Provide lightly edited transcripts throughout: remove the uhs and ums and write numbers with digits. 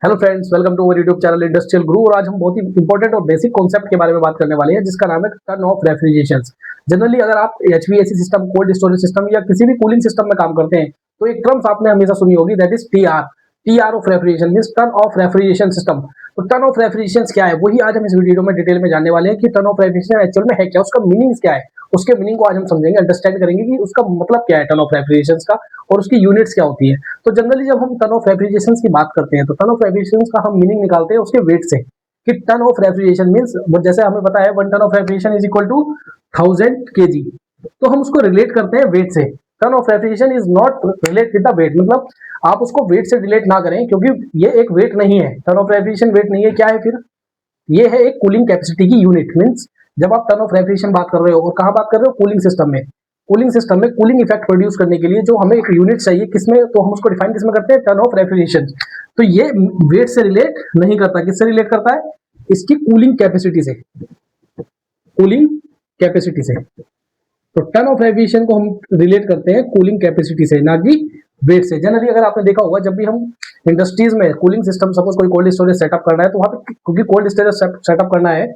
Hello friends, welcome to our YouTube channel industrial Guru. और आज हम बहुत ही इंपॉर्टेंट और बेसिक कॉन्सेप्ट के बारे में बात करने वाले हैं, जिसका नाम है टर्न ऑफ रेफ्रिजरेशन। जनरली अगर आप HVAC system, cold storage system या किसी भी कूलिंग सिस्टम में काम करते हैं तो एक टर्म्स आपने हमेशा सुनी होगी, that is TR. TR of refrigeration means turn of refrigeration system. तो टर्न ऑफ रेफ्रिजरेशन क्या है, वही आज हम इस वीडियो में डिटेल में जानने वाले हैं कि टर्न ऑफ रेफ्रिजरेशन एक्चुअल में है क्या, उसका मीनिंग क्या है। उसके मीनिंग को आज हम समझेंगे, अंडरस्टैंड करेंगे कि उसका मतलब क्या है टर्न ऑफ रेफ्रिजरेशन का, और उसकी यूनिट्स क्या होती है। तो जनरली जब हम टर्न ऑफ रेफ्रिजरेशन की बात करते हैं तो टर्न ऑफ रेफ्रिजरेशन का हम मीनिंग निकालते हैं उसके वेट से, कि टर्न ऑफ रेफ्रिजरेशन मींस, जैसे हमें पता है 1 ton of refrigeration is equal to 1000 kg। तो हम उसको रिलेट करते हैं वेट से। Ton of refrigeration is not relate with the weight, मतलब आप उसको वेट से रिलेट ना करें, क्योंकि ये एक वेट नहीं है। टर्न ऑफ रेफ्रिजरेशन वेट नहीं है, क्या है फिर? ये है एक कूलिंग कैपेसिटी की यूनिट। मींस जब आप टर्न ऑफ रेफ्रिजरेशन बात कर रहे हो, और कहां बात कर रहे हो? कूलिंग सिस्टम में। कूलिंग सिस्टम में कूलिंग इफेक्ट प्रोड्यूस करने के लिए जो हमें एक यूनिट चाहिए, किसमें? तो हम उसको डिफाइन किसमें करते हैं? Turn of refrigeration. तो ये वेट से रिलेट नहीं करता, किससे रिलेट करता है? इसकी कूलिंग कैपेसिटी से, कूलिंग कैपेसिटी से। तो टर्न ऑफ रेफ्रिजरेशन को हम रिलेट करते हैं कूलिंग कैपेसिटी से, ना कि वेट से। जनरली अगर आपने देखा होगा, जब भी हम इंडस्ट्रीज में कूलिंग सिस्टम, सपोज कोई कोल्ड स्टोरेज सेटअप करना है, तो वहां पे क्योंकि कोल्ड स्टोरेज सेटअप करना है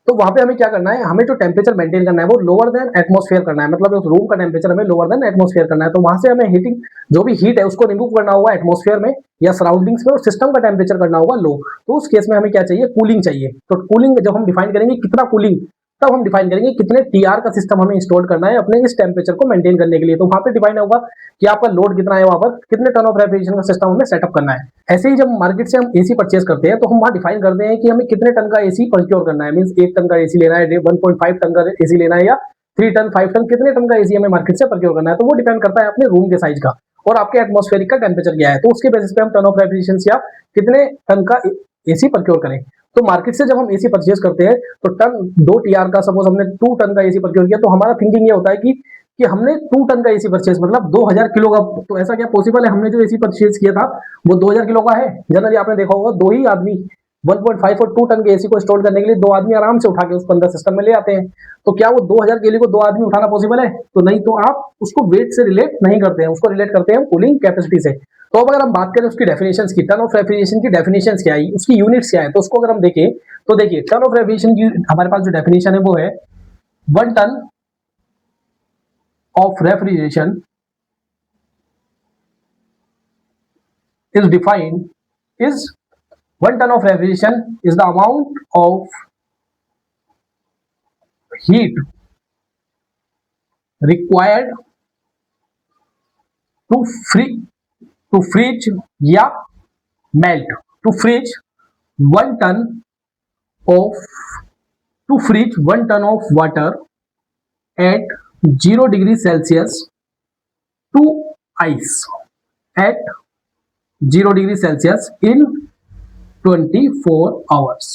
तो वहां पे हमें क्या करना है, हमें जो टेम्परेचर मेंटेन करना है वो लोअर देन एटमॉस्फेयर करना है। मतलब उस रूम का टेम्परेचर हमें लोअर देन एटमॉस्फेयर करना है। तो वहां से हमें हीटिंग, जो भी हीट है उसको रिमूव करना होगा एटमॉस्फेयर में या सराउंडिंग्स में, और सिस्टम का टेम्परेचर करना होगा लो। तो उस केस में हमें क्या चाहिए? कूलिंग चाहिए। तो कूलिंग जब हम डिफाइन करेंगे कितना कूलिंग, तब हम डिफाइन करेंगे कितने टीआर का सिस्टम हमें इंस्टॉल करना है अपने इस टेम्परेचर को मेंटेन करने के लिए। तो वहां पे डिफाइन होगा कि आपका लोड कितना है, वहां पर कितने टन ऑफ रेफ्रिजरेशन का सिस्टम हमें सेटअप करना है। ऐसे ही जब मार्केट से हम एसी परचेज करते हैं तो हम वहां डिफाइन करते हैं कि हमें कितने टन का एसी प्रोक्योर करना है। मींस 1 टन का एसी लेना है, 1.5 टन का एसी लेना है, या 3 टन, 5 टन, कितने टन का एसी हमें मार्केट से प्रोक्योर करना है। तो वो डिपेंड करता है अपने रूम के साइज का और आपके एटमॉस्फेरिक का टेम्परेचर क्या है। तो उसके बेसिस पे हम टर्न ऑफ रेफ्रिजरेशन या कितने टन का एसी प्रोक्योर करें। तो मार्केट से जब हम एसी परचेज करते हैं तो टन 2 टीआर का, सपोज हमने 2 टन का एसी प्रोक्योर किया, तो हमारा थिंकिंग ये होता है कि हमने 2 टन का एसी परचेज, मतलब 2000 किलो का। तो ऐसा क्या पॉसिबल है? हमने जो एसी परचेज किया था वो 2000 किलो का है? जनरली आपने देखा होगा, दो ही आदमी 1.5 और 2 टन के एसी को इंस्टॉल करने के लिए दो आदमी आराम से उठा के उसको अंदर सिस्टम में ले आते हैं। तो क्या वो 2000 केली को दो आदमी उठाना पॉसिबल है? तो नहीं। तो आप उसको वेट से रिलेट नहीं करते हैं, उसको रिलेट करते हैं कूलिंग कैपेसिटी से। तो अब अगर हम बात करें उसकी डेफिनेशंस की, टर्न ऑफ रेफ्रिजरेशन की डेफिनेशंस क्या है, उसकी यूनिट्स क्या है, तो उसको अगर हम देखें तो देखिए, टर्न ऑफ रेफ्रिजरेशन की हमारे पास जो डेफिनेशन है वो है 1 ton of refrigeration is defined is 1 ton of refrigeration is the amount of heat required to freeze या melt, to freeze 1 ton of to freeze 1 ton of water at 0 degree Celsius to ice at 0 degree Celsius in 24 hours.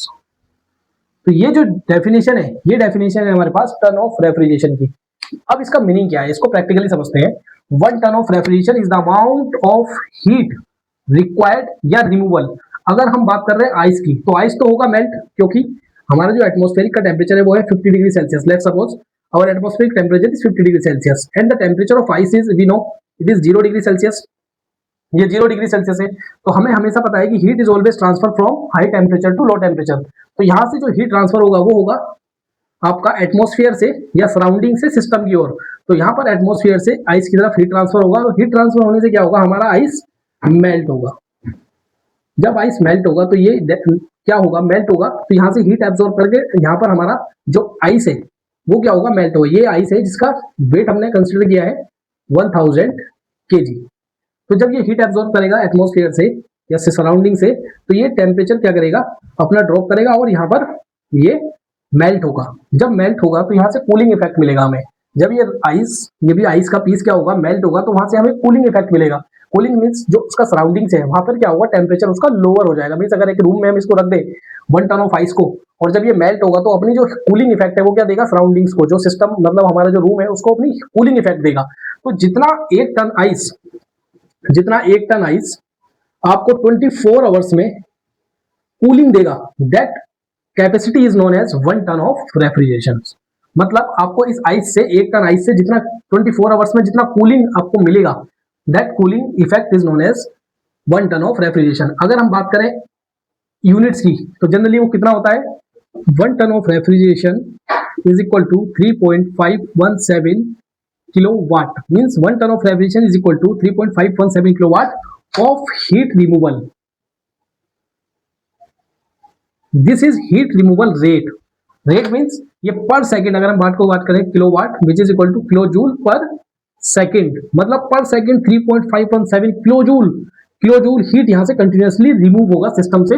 तो ये जो definition है, ये definition है हमारे पास turn of refrigeration की। अब इसका मीनिंग क्या है, इसको प्रैक्टिकली समझते हैं। 1 ton of refrigeration is the amount of heat required या रिमूवल। अगर हम बात कर रहे हैं आइस की, तो आइस तो होगा मेल्ट, क्योंकि हमारा जो एटमॉस्फेरिक का टेम्परेचर है वो है 50 degree celsius. Let's suppose our atmospheric temperature is 50 degree celsius and the temperature of ice is, we know, it is 0 degree celsius. ये 0 डिग्री सेल्सियस है। तो हमें हमेशा पता है कि heat is always transfer from high temperature to low temperature. तो यहां से जो हीट ट्रांसफर होगा वो होगा आपका एटमॉस्फेयर से या सराउंडिंग से सिस्टम की ओर। तो यहाँ पर एटमॉस्फेयर से आइस की तरफ हीट ट्रांसफर होगा, और हीट ट्रांसफर होने से क्या होगा, हमारा आइस मेल्ट होगा। जब आइस मेल्ट होगा तो ये क्या होगा, मेल्ट होगा। तो यहाँ से हीट एब्जॉर्ब करके यहाँ पर हमारा जो आइस है वो क्या होगा, मेल्ट होगा। ये आइस है जिसका वेट हमने कंसिडर किया है 1000 kg। तो जब ये हीट एब्जॉर्ब करेगा एटमॉस्फेयर से या से सराउंडिंग से, तो ये टेम्परेचर क्या करेगा, अपना ड्रॉप करेगा और यहाँ पर ये मेल्ट होगा। जब मेल्ट होगा तो यहाँ से कूलिंग इफेक्ट मिलेगा हमें। जब ये भी आइस का पीस क्या होगा, मेल्ट होगा, तो वहां से हमें कूलिंग इफेक्ट मिलेगा। कूलिंग मीन्स जो उसका सराउंडिंग है वहां पर क्या होगा, टेम्परेचर उसका लोअर हो जाएगा। मीन्स अगर एक रूम में हम इसको रख दे 1 टन ऑफ आइस को, और जब ये मेल्ट होगा तो अपनी जो कूलिंग इफेक्ट है वो क्या देगा, सराउंडिंग्स को, जो सिस्टम मतलब हमारा जो रूम है उसको अपनी कूलिंग इफेक्ट देगा। तो जितना 1 टन आइस आपको 24 आवर्स में कूलिंग देगा, that capacity is known as 1 ton of refrigeration. मतलब आपको इस आइस से, 1 टन आइस से जितना 24 आवर्स में जितना कूलिंग आपको मिलेगा, that cooling effect is known as 1 ton of refrigeration. अगर हम बात करें यूनिट्स की तो जनरली वो कितना होता है, 1 ton of refrigeration is equal to 3.517 kilowatt, means 1 ton of refrigeration is equal to 3.517 kilowatt of heat removal. This is heat removal rate. Rate means ये पर सेकंड, अगर हम बात करें kilowatt which is equal to kilo joule per second, मतलब per second 3.517 kilo joule heat यहां से continuously remove होगा system से,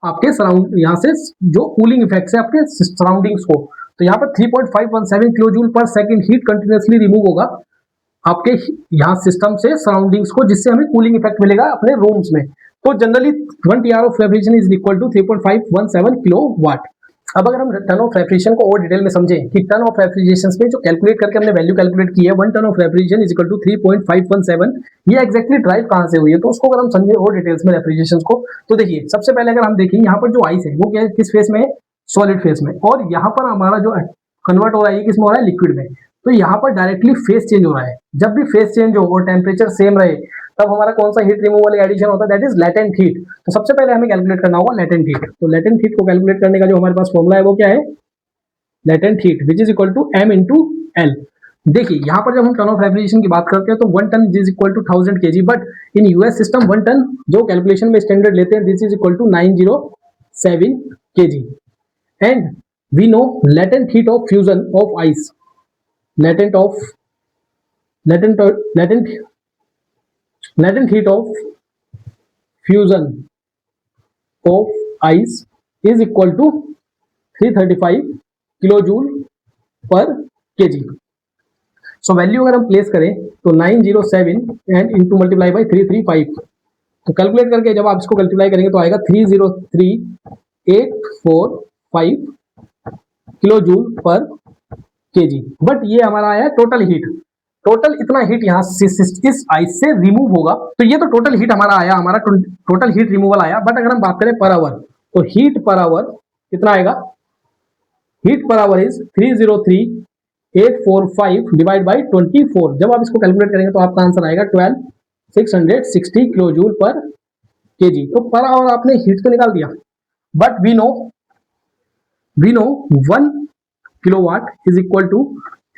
आपके सराउंड यहां से जो कूलिंग इफेक्ट से आपके सराउंडिंग्स को। तो यहाँ पर 3.517 kilo joule per second heat continuously remove होगा आपके यहाँ सिस्टम से सराउंडिंग्स को, जिससे हमें कूलिंग इफेक्ट मिलेगा अपने रूम्स में। तो generally 1 TR of refrigeration is equal to 3.517 kilowatt. अब अगर हम टन ऑफ रेफ्रिजरेशन को और डिटेल में समझें कि टन ऑफ रेफ्रिजरेशन में जो कैलकुलेट करके हमने वैल्यू कैलकुलेट की है 1 ton of refrigeration is equal to 3.517, ये एक्जैक्टली ड्राइव कहां से हुई है, तो उसको अगर हम समझे और डिटेल्स में रेफ्रिजरेशन को, तो देखिए सबसे पहले अगर हम देखें यहाँ पर जो आइस है वो क्या है, किस फेस में है, सॉलिड फेस में, और यहाँ पर हमारा जो कन्वर्ट हो रहा है किस में हो रहा है, लिक्विड में। तो यहाँ पर डायरेक्टली फेस चेंज हो रहा है। जब भी फेस चेंज हो और टेम्परेचर सेम रहे तब हमारा कौन सा हीट रिमूवल एडिशन होता है, दैट इज लेटेंट हीट। तो सबसे पहले हमें कैलकुलेट करना होगा लेटेंट हीट। तो लेटेंट हीट को कैलकुलेट करने का जो हमारे पास फॉर्मूला है वो क्या है, latent heat which is equal to m into L. देखिए यहाँ पर जब हम टन ऑफ रेफ्रिजरेशन की बात करते हैं तो 1 ton is equal to 1000 kg, but in US system 1 ton जो कैलकुलेशन में स्टैंडर्ड लेते हैं this is equal to 907 kg। And we know latent heat of fusion of ice, latent heat of fusion of ice is equal to 335 kilojoule per kg। So value अगर हम place करें तो 907 and into multiply by 335, तो calculate करके जब आप इसको multiply करेंगे तो आएगा 303,845 kilo joule per KG. But ये हमारा आया टोटल हीट, टोटल इतना हीट यहाँ इस आइस से रिमूव होगा। तो ये तो टोटल हीट हमारा आया, हमारा टोटल हीट रिमूवल आया। बट अगर हम बात करें पर आवर, तो हीट पर आवर कितना आएगा, heat per hour is 303,845 divide by 24। जब आप इसको कैलकुलेट करेंगे तो आपका आंसर आएगा 12,660 किलो जूल पर केजी। तो पर आवर आपने हीट तो निकाल दिया, but we know 1 kilowatt is equal to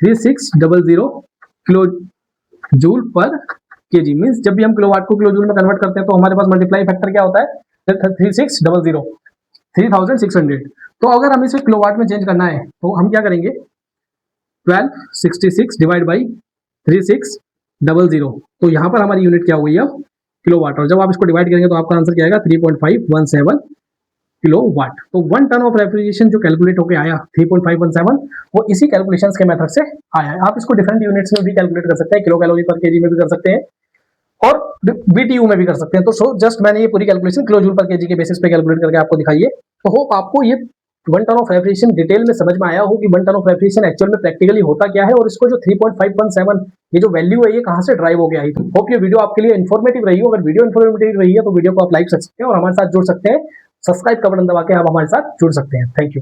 3600 kilo joule per kg. Means जब भी हम किलोवाट को किलो जूल में कन्वर्ट करते हैं तो हमारे पास मल्टीप्लाई फैक्टर क्या होता है, 3600 तो अगर हम इसे किलोवाट में चेंज करना है तो हम क्या करेंगे, 1266 डिवाइड बाई 3600, तो यहाँ पर हमारी यूनिट क्या हुई है किलोवाट, और जब आप इसको डिवाइड करेंगे तो आपका आंसर क्या आएगा 3.517 किलोवाट। तो 1 टन ऑफ रेफ्रिजरेशन जो कैलकुलेट होकर आया 3.517 वो इसी कैलकुलेशंस के मेथड से आया है। आप इसको डिफरेंट यूनिट्स में भी कैलकुलेट कर सकते हैं, किलो कैलोरी पर केजी में भी कर सकते हैं और बीटीयू में भी कर सकते हैं। तो जस्ट मैंने ये पूरी calculation kilo joule per KG के बेसिस पे कैलकुलेट करके आपको दिखाई है। तो होप आपको ये 1 टन ऑफ रेफ्रिजरेशन डिटेल में समझ में आया हो कि 1 टन ऑफ रेफ्रिजरेशन एक्चुअल में प्रैक्टिकली होता क्या है, और इसको जो 3.517 ये जो वैल्यू है ये कहां से ड्राइव हो गया है। होप ये वीडियो आपके लिए इन्फॉर्मेटिव रही हो। अगर वीडियो इन्फॉर्मेटिव रही है तो वीडियो को आप लाइक कर सकते हैं और हमारे साथ जुड़ सकते हैं। सब्सक्राइब का बटन दबा के आप हमारे साथ जुड़ सकते हैं। Thank you.